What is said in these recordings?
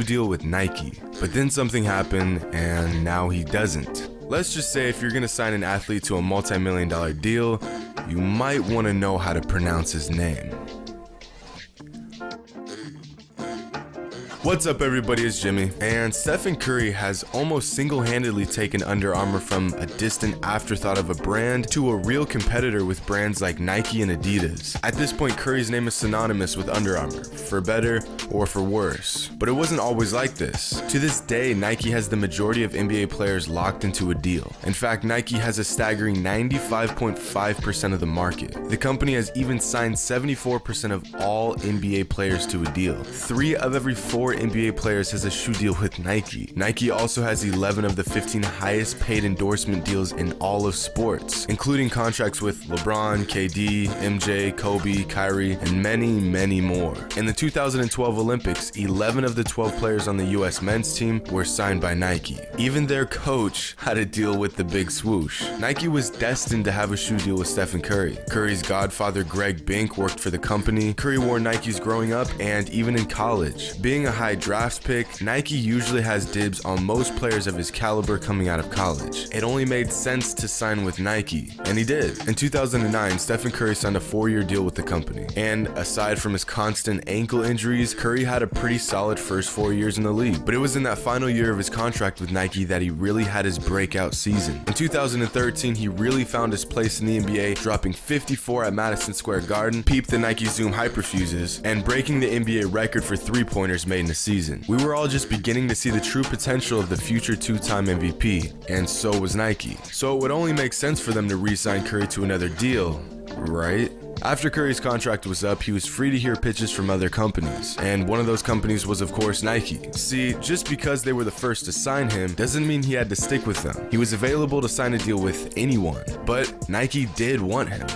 deal with Nike, but then something happened and now he doesn't. Let's just say if you're gonna sign an athlete to a multi-million-dollar deal, you might want to know how to pronounce his name. What's up everybody, it's Jimmy, and Stephen Curry has almost single-handedly taken Under Armour from a distant afterthought of a brand to a real competitor with brands like Nike and Adidas. At this point, Curry's name is synonymous with Under Armour, for better or for worse. But it wasn't always like this. To this day, Nike has the majority of NBA players locked into a deal. In fact, Nike has a staggering 95.5% of the market. The company has even signed 74% of all NBA players to a deal. 3 of every 4 NBA players has a shoe deal with Nike. Nike also has 11 of the 15 highest paid endorsement deals in all of sports, including contracts with LeBron, KD, MJ, Kobe, Kyrie, and many, many more. In the 2012 Olympics, 11 of the 12 players on the US men's team were signed by Nike. Even their coach had a deal with the big swoosh. Nike was destined to have a shoe deal with Stephen Curry. Curry's godfather Greg Bink worked for the company. Curry wore Nikes growing up and even in college. Being a high draft pick, Nike usually has dibs on most players of his caliber coming out of college. It only made sense to sign with Nike, and he did. In 2009, Stephen Curry signed a 4-year deal with the company, and aside from his constant ankle injuries, Curry had a pretty solid first 4 years in the league. But it was in that final year of his contract with Nike that he really had his breakout season. In 2013, he really found his place in the NBA, dropping 54 at Madison Square Garden, peeped the Nike Zoom Hyperfuses, and breaking the NBA record for three-pointers made in a season. We were all just beginning to see the true potential of the future 2-time MVP, and so was Nike. So it would only make sense for them to re-sign Curry to another deal, right? After Curry's contract was up, he was free to hear pitches from other companies, and one of those companies was of course Nike. See, just because they were the first to sign him doesn't mean he had to stick with them. He was available to sign a deal with anyone, but Nike did want him.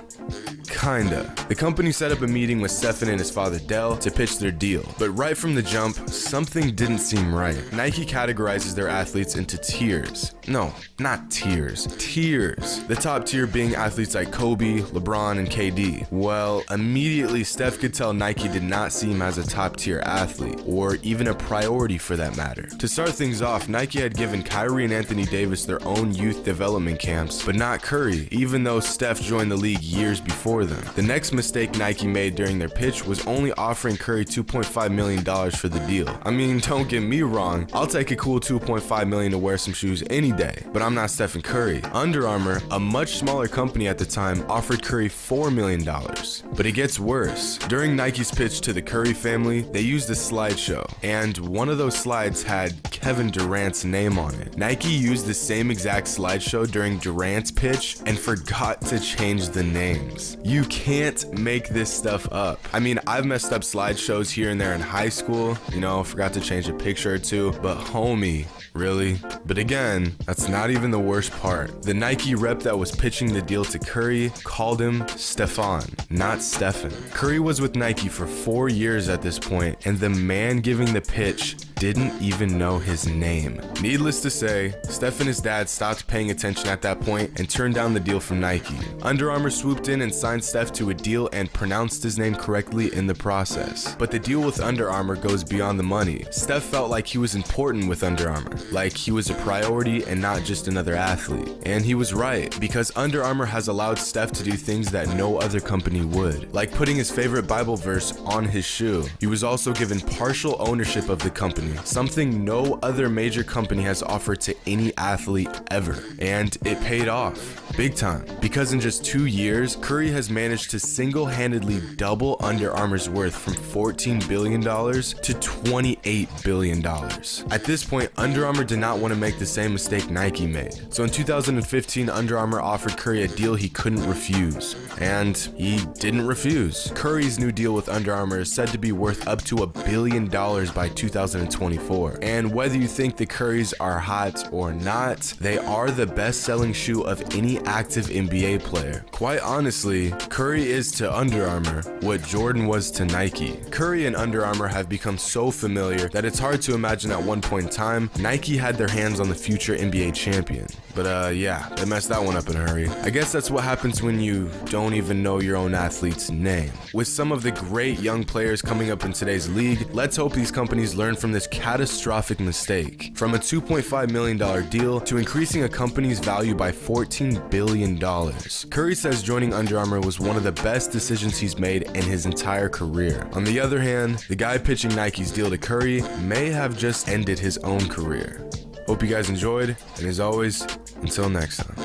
Kinda. The company set up a meeting with Stephen and his father Dell to pitch their deal, but right from the jump, something didn't seem right. Nike categorizes their athletes into tiers. No, not tiers. Tiers. The top tier being athletes like Kobe, LeBron, and KD. Well, immediately Steph could tell Nike did not see him as a top tier athlete, or even a priority for that matter. To start things off, Nike had given Kyrie and Anthony Davis their own youth development camps, but not Curry, even though Steph joined the league years before them. The next mistake Nike made during their pitch was only offering Curry $2.5 million for the deal. I mean, don't get me wrong, I'll take a cool $2.5 million to wear some shoes any day, but I'm not Stephen Curry. Under Armour, a much smaller company at the time, offered Curry $4 million. But it gets worse. During Nike's pitch to the Curry family, they used a slideshow, and one of those slides had Kevin Durant's name on it. Nike used the same exact slideshow during Durant's pitch and forgot to change the names. You can't make this stuff up. I mean, I've messed up slideshows here and there in high school, forgot to change a picture or two, but homie, really? But again, that's not even the worst part. The Nike rep that was pitching the deal to Curry called him Stefan, not Stephen. Curry was with Nike for 4 years at this point, and the man giving the pitch didn't even know his name. Needless to say, Steph and his dad stopped paying attention at that point and turned down the deal from Nike. Under Armour swooped in and signed Steph to a deal and pronounced his name correctly in the process. But the deal with Under Armour goes beyond the money. Steph felt like he was important with Under Armour, like he was a priority and not just another athlete. And he was right, because Under Armour has allowed Steph to do things that no other company would, like putting his favorite Bible verse on his shoe. He was also given partial ownership of the company, something no other major company has offered to any athlete ever. And it paid off. Big time. Because in just 2 years, Curry has managed to single-handedly double Under Armour's worth from $14 billion to $28 billion. At this point, Under Armour did not want to make the same mistake Nike made. So in 2015, Under Armour offered Curry a deal he couldn't refuse. And he didn't refuse. Curry's new deal with Under Armour is said to be worth up to $1 billion by 2024. And whether you think the Currys are hot or not, they are the best-selling shoe of any active NBA player. Quite honestly, Curry is to Under Armour what Jordan was to Nike. Curry and Under Armour have become so familiar that it's hard to imagine at one point in time, Nike had their hands on the future NBA champion. But yeah, they messed that one up in a hurry. I guess that's what happens when you don't even know your own athlete's name. With some of the great young players coming up in today's league, let's hope these companies learn from this catastrophic mistake. From a $2.5 million deal to increasing a company's value by $14 billion. Curry says joining Under Armour was one of the best decisions he's made in his entire career. On the other hand, the guy pitching Nike's deal to Curry may have just ended his own career. Hope you guys enjoyed, and as always, until next time.